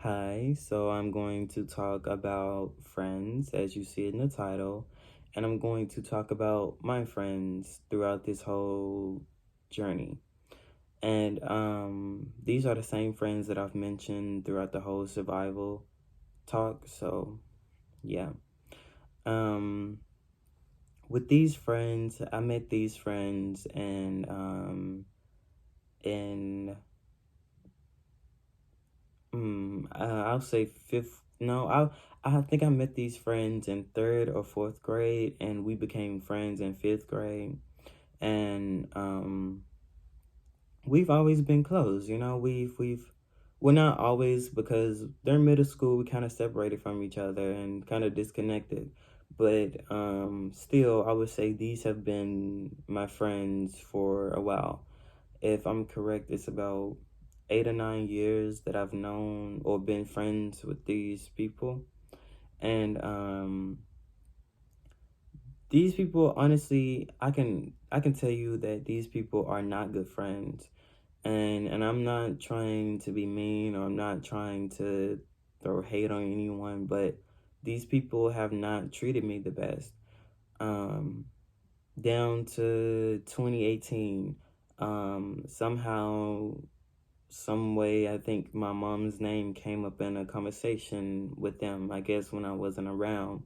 Hi, so I'm going to talk about friends, as you see in the title, and I'm going to talk about my friends throughout this whole journey. And these are the same friends that I've mentioned throughout the whole survival talk. So yeah. Um, with these friends, I met these friends in I'll say fifth. No, I think I met these friends in third or fourth grade, and we became friends in fifth grade. And we've always been close. We've we're not always because they're middle school. We kind of separated from each other and kind of disconnected. But still, I would say these have been my friends for a while. If I'm correct, it's about 8 or 9 years that I've known or been friends with these people. And these people, honestly, I can tell you that these people are not good friends. And I'm not trying to be mean, or I'm not trying to throw hate on anyone, but these people have not treated me the best. Um, Down to 2018, somehow, some way, I think my mom's name came up in a conversation with them, I guess when I wasn't around.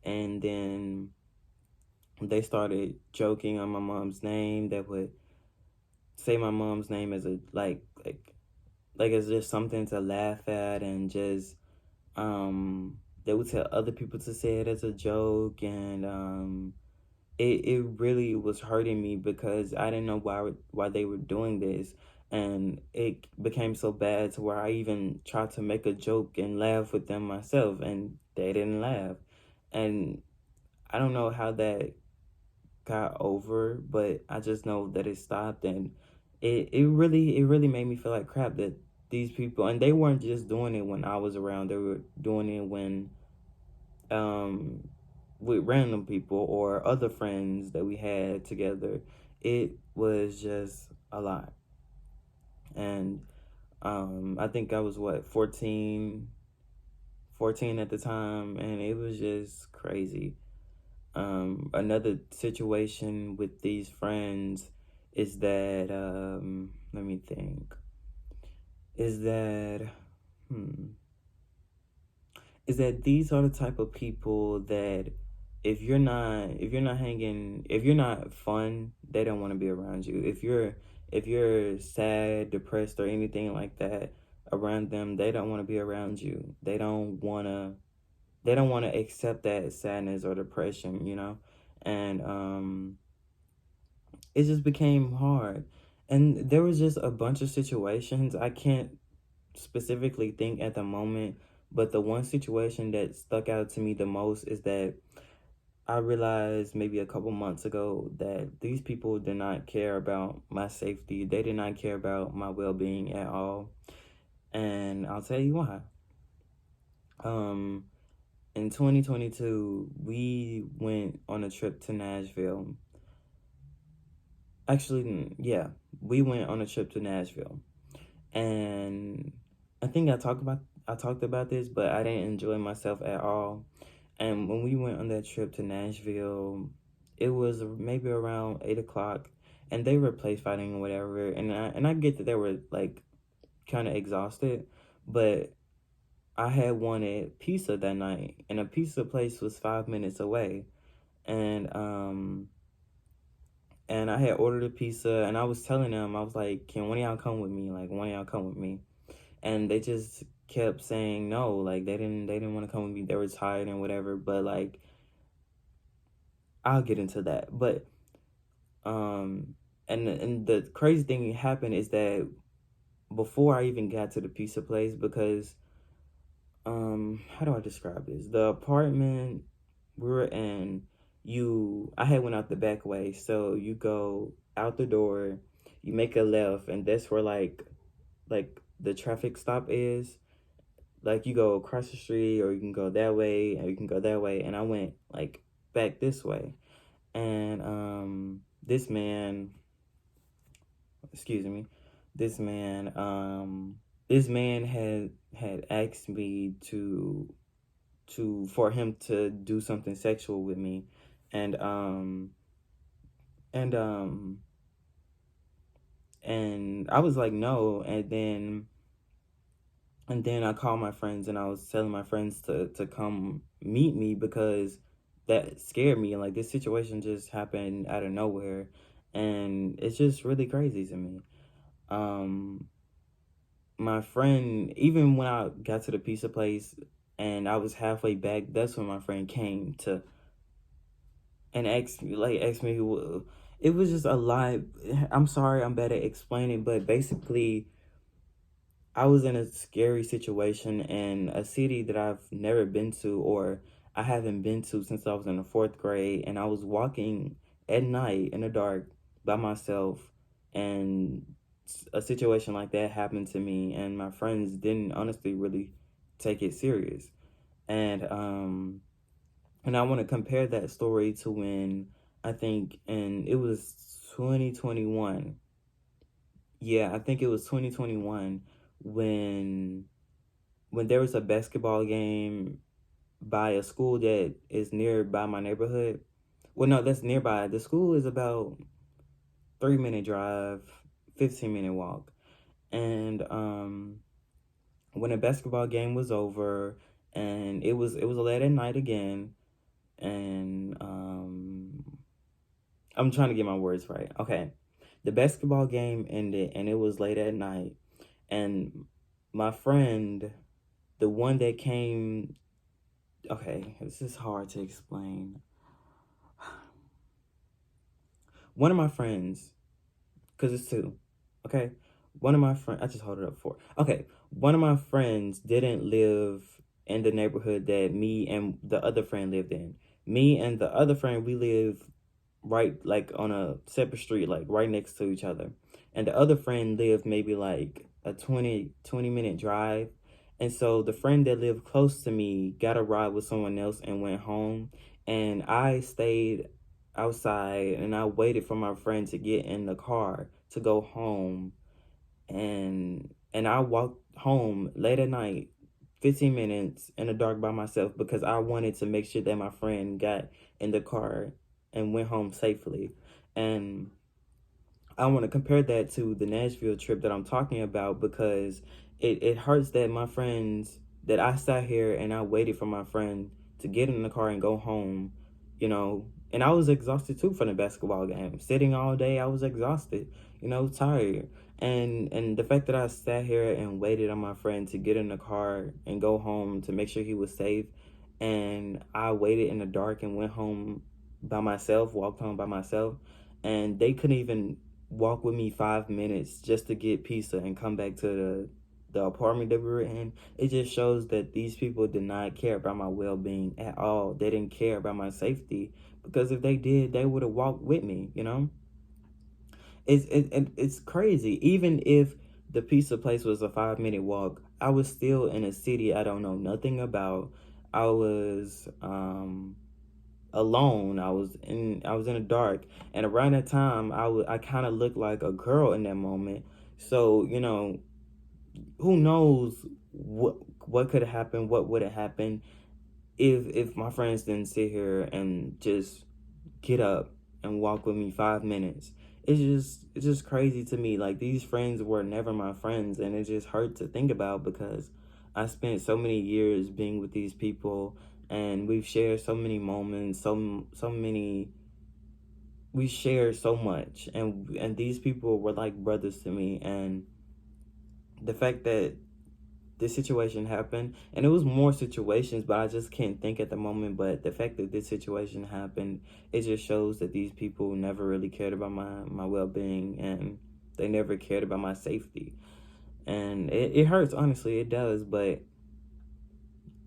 And then they started joking on my mom's name. That would say my mom's name as a like it's just something to laugh at, and just they would tell other people to say it as a joke. And it really was hurting me because I didn't know why they were doing this. And it became so bad to where I even tried to make a joke and laugh with them myself, and they didn't laugh. And I don't know how that got over, but I just know that it stopped. And it really made me feel like crap that these people, and they weren't just doing it when I was around, they were doing it when um with random people or other friends that we had together. It was just a lot. And I think I was what, 14 at the time, and it was just crazy. Another situation with these friends is that let me think. Is that hmm is that these are the type of people that if you're not fun, they don't want to be around you. If you're sad, depressed, or anything like that around them, they don't want to be around you. They don't want to accept that sadness or depression. And it just became hard. And there was just a bunch of situations I can't specifically think at the moment, but the one situation that stuck out to me the most is that I realized maybe a couple months ago that these people did not care about my safety. They did not care about my well-being at all. And I'll tell you why. Um, in 2022, we went on a trip to Nashville. Actually, yeah, we went on a trip to Nashville. And I think I talked about this, but I didn't enjoy myself at all. And when we went on that trip to Nashville, it was maybe around 8 o'clock, and they were place fighting or whatever. And I get that they were like kind of exhausted, but I had wanted pizza that night, and a pizza place was 5 minutes away. And and I had ordered a pizza, and I was telling them, I was like, "Can one of y'all come with me? Like, one of y'all come with me?" And they just kept saying no. Like, they didn't want to come with me. They were tired and whatever. But like, I'll get into that. But um, and the crazy thing happened is that before I even got to the pizza place, because how do I describe this? The apartment we were in, I had went out the back way, so you go out the door, you make a left, and that's where like the traffic stop is. Like, you go across the street, or you can go that way, or you can go that way. And I went like back this way. And this man, excuse me, this man this man had asked me to for him to do something sexual with me, and and um and I was like no, and then I called my friends and I was telling my friends to come meet me because that scared me. Like this situation just happened out of nowhere, and it's just really crazy to me. Um, my friend, even when I got to the pizza place and I was halfway back, that's when my friend came to and asked me. It was just a lot. I'm sorry, I'm bad at explaining, but basically I was in a scary situation in a city that I've never been to or I haven't been to since I was in the fourth grade. And I was walking at night in the dark by myself. And a situation like that happened to me. And my friends didn't honestly really take it serious. And I want to compare that story to when I think, and it was 2021. Yeah, I think it was 2021 when there was a basketball game by a school that is nearby my neighborhood. Well, no, that's nearby. The school is about 3 minute drive, 15 minute walk. And when the basketball game was over, and it was late at night again, and I'm trying to get my words right. Okay, the basketball game ended, and it was late at night, and my friend, the one that came, okay, this is hard to explain. One of my friends, because it's two, okay? One of my friends, I just hold it up for, okay, one of my friends didn't live in the neighborhood that me and the other friend lived in. Me and the other friend, we live right, like on a separate street, like right next to each other. And the other friend lived maybe like a 20 minute drive. And so the friend that lived close to me got a ride with someone else and went home. And I stayed outside and I waited for my friend to get in the car to go home. And I walked home late at night, 15 minutes in the dark by myself because I wanted to make sure that my friend got in the car and went home safely. And I want to compare that to the Nashville trip that I'm talking about because it hurts that my friends, that I sat here and I waited for my friend to get in the car and go home, and I was exhausted too from the basketball game. Sitting all day, I was exhausted, tired. And the fact that I sat here and waited on my friend to get in the car and go home to make sure he was safe, and I waited in the dark and went home by myself, walked home by myself, and they couldn't even walk with me 5 minutes just to get pizza and come back to the apartment that we were in. It just shows that these people did not care about my well-being at all. They didn't care about my safety because if they did, they would have walked with me. It's crazy. Even if the pizza place was a 5 minute walk, I was still in a city I don't know nothing about. I was alone. I was in the dark, and around that time, I kind of looked like a girl in that moment. So who knows what could have happened, what would have happened if my friends didn't sit here and just get up and walk with me 5 minutes. It's just crazy to me. Like these friends were never my friends, and it just hurt to think about because I spent so many years being with these people, and we've shared so many moments, so many. We shared so much, and these people were like brothers to me, and the fact that this situation happened, and it was more situations, but I just can't think at the moment. But the fact that this situation happened, it just shows that these people never really cared about my well-being, and they never cared about my safety. And it hurts, honestly, it does. But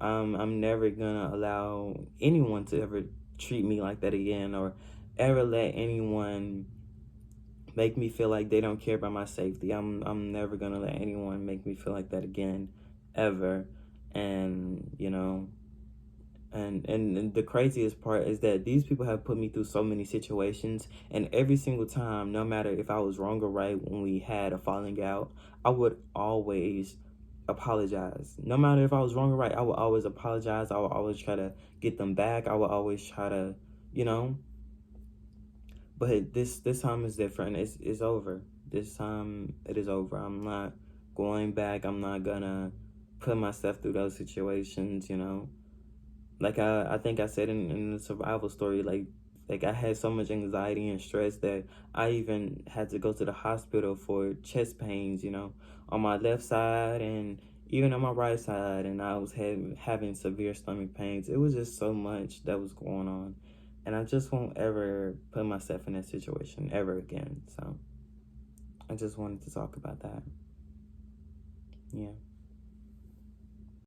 I'm never gonna allow anyone to ever treat me like that again, or ever let anyone make me feel like they don't care about my safety. I'm never gonna let anyone make me feel like that again, ever. And and the craziest part is that these people have put me through so many situations, and every single time, no matter if I was wrong or right when we had a falling out, I would always apologize. No matter if I was wrong or right, I would always apologize. I would always try to get them back. I would always try to, you know. But this time is different. It's over. This time it is over. I'm not going back. I'm not gonna put myself through those situations, you know. Like I think I said in the survival story, like I had so much anxiety and stress that I even had to go to the hospital for chest pains, you know, on my left side and even on my right side, and I was having severe stomach pains. It was just so much that was going on, and I just won't ever put myself in that situation ever again. So I just wanted to talk about that. Yeah.